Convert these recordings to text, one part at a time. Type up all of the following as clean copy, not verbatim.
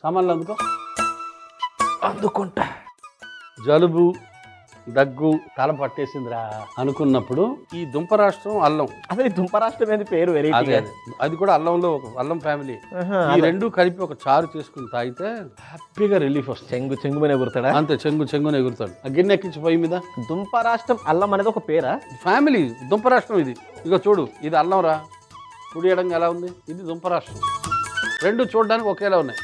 సామాన్లు అందుకుంటా. జలుబు దగ్గు తల పట్టేసిందిరా అనుకున్నప్పుడు ఈ దుంప రాష్ట్రం అల్లం, అసలు ఈ దుంప రాష్ట్రం అనేది పేరు వెరైటీ. అది కూడా అల్లంలో ఒక అల్లం ఫ్యామిలీ. ఈ రెండు కలిపి ఒక చారు చేసుకుని తాగితే హ్యాపీగా రిలీఫ్ వస్తుంది. చెంగుమని ఎగురుతాడా? అంతే, చెంగుని ఎగురుతాడు. ఆ గిన్నె ఎక్కించి పొయ్యి మీద. దుంప రాష్ట్రం అల్లం అనేది ఒక పేరా? ఫ్యామిలీ దుంప రాష్ట్రం ఇది. ఇక చూడు, ఇది అల్లం రా, కుడి ఎడంగా ఎలా ఉంది, ఇది దుంప రాష్ట్రం. రెండు చూడడానికి ఒకేలా ఉన్నాయి.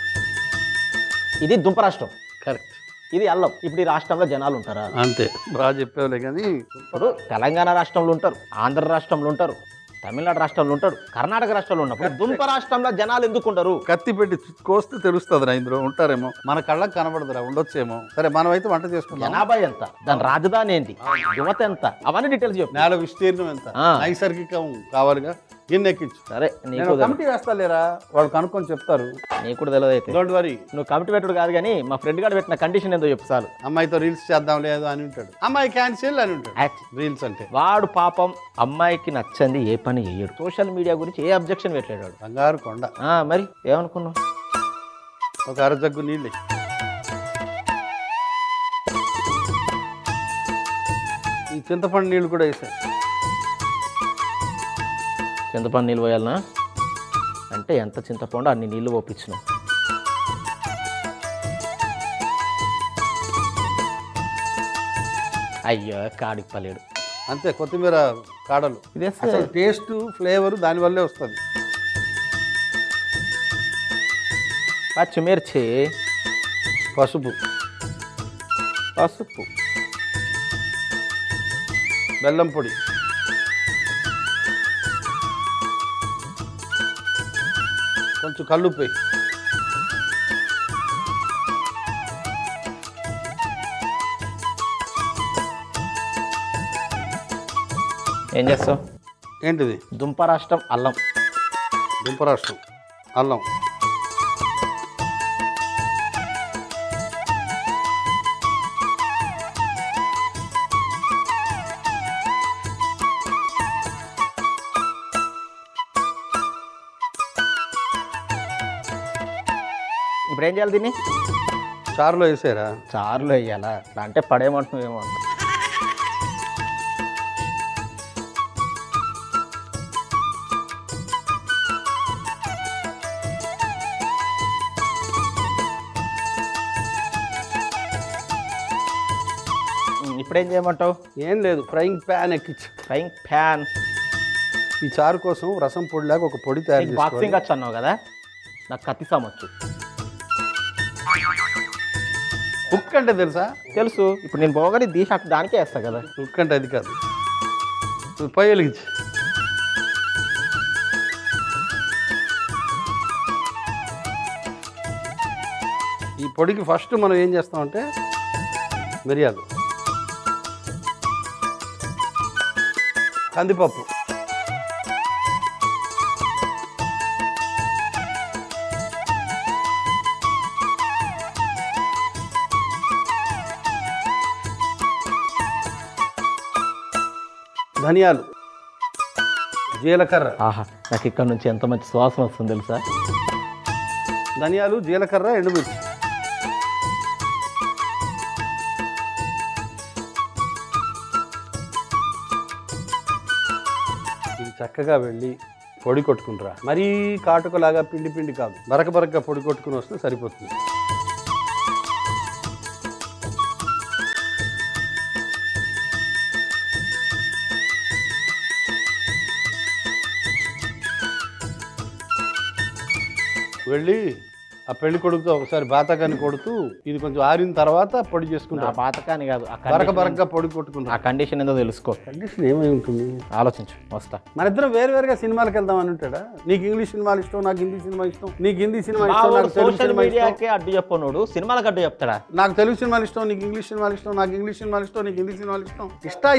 ఇది దుంప రాష్ట్రం, కరెక్ట్. ఇది అల్లం. ఇప్పుడు ఈ రాష్ట్రంలో జనాలు ఉంటారా? అంతే, బాగా చెప్పేవాళ్ళే. కానీ ఇప్పుడు తెలంగాణ రాష్ట్రంలో ఉంటారు, ఆంధ్ర రాష్ట్రంలో ఉంటారు, తమిళనాడు రాష్ట్రంలో ఉంటాడు, కర్ణాటక రాష్ట్రంలో ఉన్నప్పుడు దుంప రాష్ట్రంలో జనాలు ఎందుకు ఉండరు? కత్తి పెట్టి కోస్తే తెలుస్తుందిరా, ఇందులో ఉంటారేమో, మన కళ్ళకి కనబడదురా, ఉండొచ్చేమో. సరే, మనం అయితే వంట చేసుకుంటాం. జనాభా ఎంత, దాని రాజధాని ఏంటి, యువత ఎంత, అవన్నీ డీటెయిల్స్ చెప్పు. నేల విస్తీర్ణం ఎంత, నైసర్గికం కావాలిగా. గిన్నె ఎక్కించు. సరే, నేను కమిటీ వేస్తా లేరా, వాళ్ళు కనుక్కొని చెప్తారు. నీకు కూడా తెలియదు అయితే. Don't worry. నువ్వు కమిటీ పెట్టుడు కాదు కానీ మా ఫ్రెండ్ గారు పెట్టిన కండిషన్ ఏందో చెప్పు చాలు. అమ్మాయితో రీల్స్ చేద్దాం లేదు అని ఉంటాడు, అమ్మాయి క్యాన్సిల్ అని ఉంటాడు. రీల్స్ అంటే వాడు పాపం అమ్మాయికి నచ్చంది ఏ పని చేయడు. సోషల్ మీడియా గురించి ఏ అబ్జెక్షన్ పెట్టలేడు. బంగారు కొండ. మరి ఏమనుకున్నావు? ఒక అరజగ్గు నీళ్ళు, ఈ చింతపండు నీళ్ళు కూడా వేసారు. చింతపండు నీళ్ళు పోయాలనా? అంటే ఎంత చింతపండు అన్ని నీళ్ళు పోపించినావు. అయ్యో, కాడికి పలేడు. అంతే, కొత్తిమీర కాడలు. ఇదే అసలు టేస్ట్ ఫ్లేవర్ దానివల్లే వస్తుంది. పచ్చిమిర్చి, పసుపు, బెల్లం పొడి, కొంచెం కల్లుప్పు. ఏం చేస్తావు? ఏంటిది? దుంప రాష్ట్రం అల్లం. దుంప రాష్ట్రం అల్లం. ఇప్పుడు ఏం చేయాలి దీన్ని? చారులో వేసారా? చారులో వేయాలా? అట్లా అంటే పడేయమంటున్నావేమో. ఇప్పుడు ఏం చేయమంటావు? ఏం లేదు, ఫ్రైయింగ్ ప్యాన్ ఎక్కించు. Frying pan. ఈ చారు కోసం రసం పొడిలాగా ఒక పొడి తయారు చేసి. బాక్సింగ్ వచ్చు అన్నావు కదా, నాకు కత్తి సామొచ్చు. హుక్ అంటే తెలుసా? తెలుసు. ఇప్పుడు నేను పోగానే దీష దానికే వేస్తా కదా. హుక్ అంటే అది కాదు. పొయ్యి వెలిగించి. ఈ పొడికి ఫస్ట్ మనం ఏం చేస్తామంటే మిరియాలు, కందిపప్పు, ధనియాలు, జీలకర్ర. ఆహా, నాకు ఇక్కడ నుంచి ఎంత మంచి సువాసన వస్తుంది తెలుసా? ధనియాలు, జీలకర్ర, ఎండుమిర్చి. ఇది చక్కగా వెళ్ళి పొడి కొట్టుకుంటారా. మరీ కాటుకలాగా పిండి పిండి కాదు, బరకబరకగా పొడి కొట్టుకుని వస్తే సరిపోతుంది. వెళ్ళి ఆ పెళ్లి కొడుకుతో ఒకసారి బాతకాన్ని కొడుతూ ఇది కొంచెం ఆరిన తర్వాత పొడి చేసుకుంటా. బాతకాన్ని కాదు, బరకబరకగా పొడి కొట్టుకుంటా. ఆ కండిషన్ ఏదో తెలుసుకో. కండిషన్ ఏమై ఉంటుంది ఆలోచించు, వస్తా. మన ఇద్దరం వేరువేరుగా సినిమాలకు వెళ్దాం అని ఉంటాడా? నీకు ఇంగ్లీష్ సినిమాలు ఇష్టం, నాకు హిందీ సినిమా ఇష్టం. నీకు హిందీ సినిమా ఇష్టం, నాకు తెలుగు సినిమా ఇష్టం. అడ్డు చెప్పనోడు సినిమాలకు అడ్డు చెప్తాడా? నాకు తెలుగు సినిమాలు ఇష్టం, నీకు ఇంగ్లీష్ సినిమాలు ఇష్టం. నాకు ఇంగ్లీష్ సినిమాలు ఇష్టం, నీకు హిందీ సినిమాలు ఇష్టం.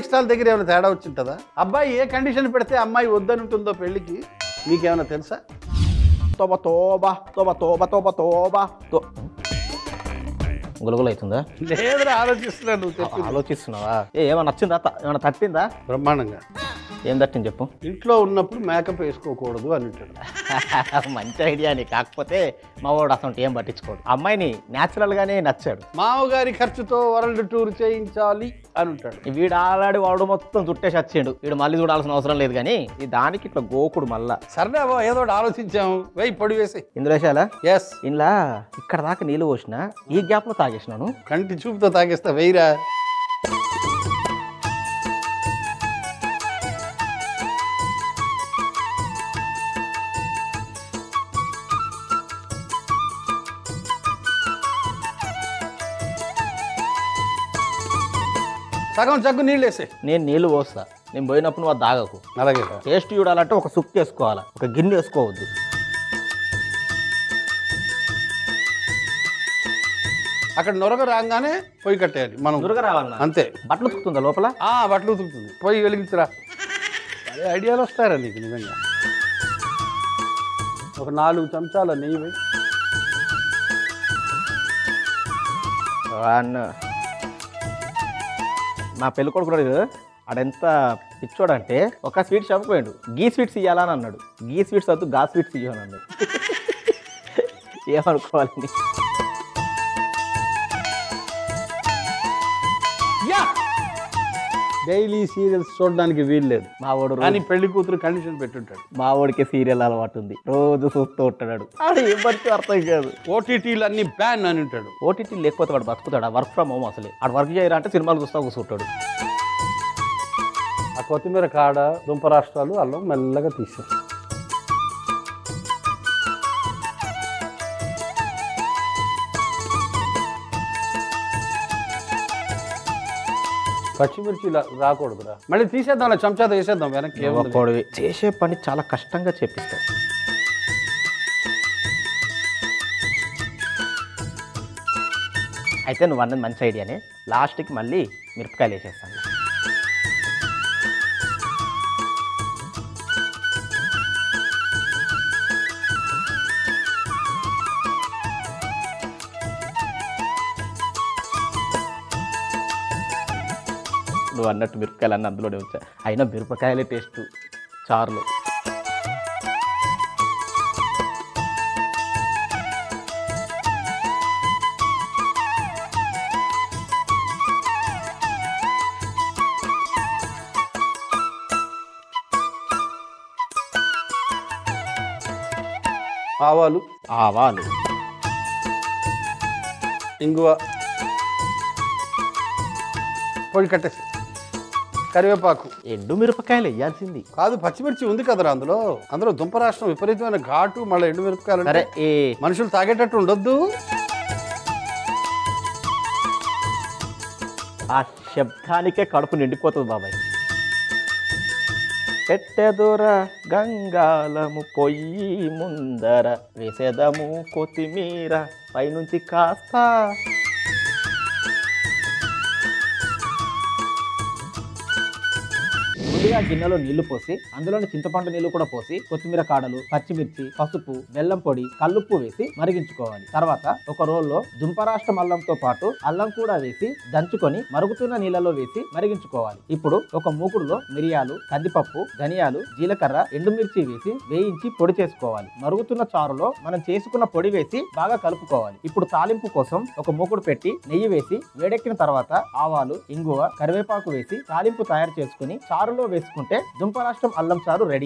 ఇష్టాల దగ్గర ఏమైనా తేడా వచ్చింటుందా? అబ్బాయి ఏ కండిషన్ పెడితే అమ్మాయి వద్దని ఉంటుందో పెళ్లికి నీకేమైనా తెలుసా? తోబా తోబా తోబా తోబా తోబా తోబా తో గులగులు అవుతుందా? లేదురా, ఆలోచిస్తున్నాను. నువ్వు ఆలోచిస్తున్నావా? ఏమైనా నచ్చిందా? ఏమైనా తట్టిందా? బ్రహ్మాండంగా. ఏం తట్టింది చెప్పు. ఇంట్లో ఉన్నప్పుడు మేకప్ వేసుకోకూడదు అని ఉంటాడు. మంచి ఐడియాని. కాకపోతే మా వాడు అసలు ఏం పట్టించుకోడు. అమ్మాయిని న్యాచురల్ గానే నచ్చాడు. మామగారి ఖర్చుతో వరల్డ్ టూర్ చేయించాలి అని ఉంటాడు. వీడు ఆల్రెడీ వాడు మొత్తం చుట్టేసి వచ్చిండు. వీడు మళ్ళీ చూడాల్సిన అవసరం లేదు కానీ ఈ దానికి ఇట్లా గోకుడు మళ్ళా. సరే ఏదో ఒకటి ఆలోచించాము. వెయ్యి పొడి వేసి ఇందులో వేసాలా? ఎస్. ఇలా ఇక్కడ దాకా నీళ్ళు పోసిన, ఈ గ్యాప్ లో తాగేసినాను. కంటి చూపుతో తాగేస్తా. వెయ్యిరా. సగం జగ్గు నీళ్ళు వేసే. నేను నీళ్ళు పోస్తా. నేను పోయినప్పుడు నువ్వు అది తాగకు. అలాగే. టేస్ట్ చూడాలంటే ఒక సుక్కు వేసుకోవాలి, ఒక గిన్నె వేసుకోవద్దు. అక్కడ నొరగ రాగానే పొయ్యి కట్టేయాలి మనం. దురగ రావాలన్నా అంతే. బట్టలు ఉతుకుతుందా లోపల? బట్టలు ఉతుకుతుంది. పొయ్యి వెలిగించరా. అదే ఐడియాలు వస్తారా నీకు నిజంగా. ఒక 4 చెంచాల నెయ్యి వేయి. మా పెళ్ళి కొడుకు ఆడెంత పిచ్చోడంటే ఒక స్వీట్ షాప్ పోయాడు. గీ స్వీట్స్ ఇవ్వాలని అన్నాడు. గీ స్వీట్స్ వద్దు, గా స్వీట్స్ ఇవ్వని అన్నాడు. ఏమనుకోవాలండి. డైలీ సీరియల్స్ చూడడానికి వీలు లేదు మా వాడు. కానీ పెళ్లి కూతురు కండిషన్ పెట్టుంటాడు. మా వాడికి సీరియల్ అలవాటు ఉంది, రోజు చూస్తూ ఉంటాడు. ఆడు ఏం పడితే అర్థం కాదు. ఓటీటీలు అన్ని బ్యాన్ అని ఉంటాడు. ఓటీటీ లేకపోతే వాడు బతుకుతాడు. Work from home. అసలే ఆడు వర్క్ చేయరా అంటే సినిమాలు చూస్తా కూర్చుంటాడు. ఆ కొత్తిమీర కాడ దుంప రాష్ట్రాలు అల్లం మెల్లగా తీసారు. పచ్చిమిర్చి రాకూడదురా. మళ్ళీ తీసేద్దాం, చెంచాతో వేసేద్దాం వెనక్కి. ఒక్కోడివి చేసే పని చాలా కష్టంగా చేపిస్తాడు. అయితే నువ్వు అన్నది మంచి ఐడియానే. లాస్ట్కి మళ్ళీ మిరపకాయలు వేసేస్తాను. నువ్వు అన్నట్టు మిరపకాయలు అన్నీ అందులోనే వచ్చా. అయినా మిరపకాయలే టేస్ట్ చారులో. ఆవాలు, ఇంగువ, పొడి కట్టేసి, కరివేపాకు. ఎండు మిరపకాయలు వేయాల్సింది కాదు, పచ్చిమిర్చి ఉంది కదరా అందులో దుంప రాష్ట్రం విపరీతమైన ఘాటు. మళ్ళీ ఎండు మిరపకాయలు. సరే, మనుషులు తాగేటట్టు ఉండొద్దు. ఆ శబ్దానికే కడుపు నిండిపోతుంది బాబాయ్. పెట్టెదొర గంగాలము పొయ్యి ముందర, వేసేదము కొత్తిమీర పైనుంచి కాస్త. ముందుగా గిన్నెలో నీళ్లు పోసి అందులోని చింతపండు నీళ్లు కూడా పోసి కొత్తిమీర కాడలు, పచ్చిమిర్చి, పసుపు, బెల్లం పొడి, కల్లుప్పు వేసి మరిగించుకోవాలి. తర్వాత ఒక రోల్లో దుంపరాష్ట్రం అల్లంతో పాటు అల్లం కూడా వేసి దంచుకొని మరుగుతున్న నీళ్ళలో వేసి మరిగించుకోవాలి. ఇప్పుడు ఒక మూకుడులో మిరియాలు, కందిపప్పు, ధనియాలు, జీలకర్ర, ఎండుమిర్చి వేసి వేయించి పొడి చేసుకోవాలి. మరుగుతున్న చారులో మనం చేసుకున్న పొడి వేసి బాగా కలుపుకోవాలి. ఇప్పుడు తాలింపు కోసం ఒక మూకుడు పెట్టి నెయ్యి వేసి వేడెక్కిన తర్వాత ఆవాలు, ఇంగువ, కరివేపాకు వేసి తాలింపు తయారు చేసుకుని చారులో వేసుకుంటే దుంపరాష్ట్రం అల్లం చారు రెడీ.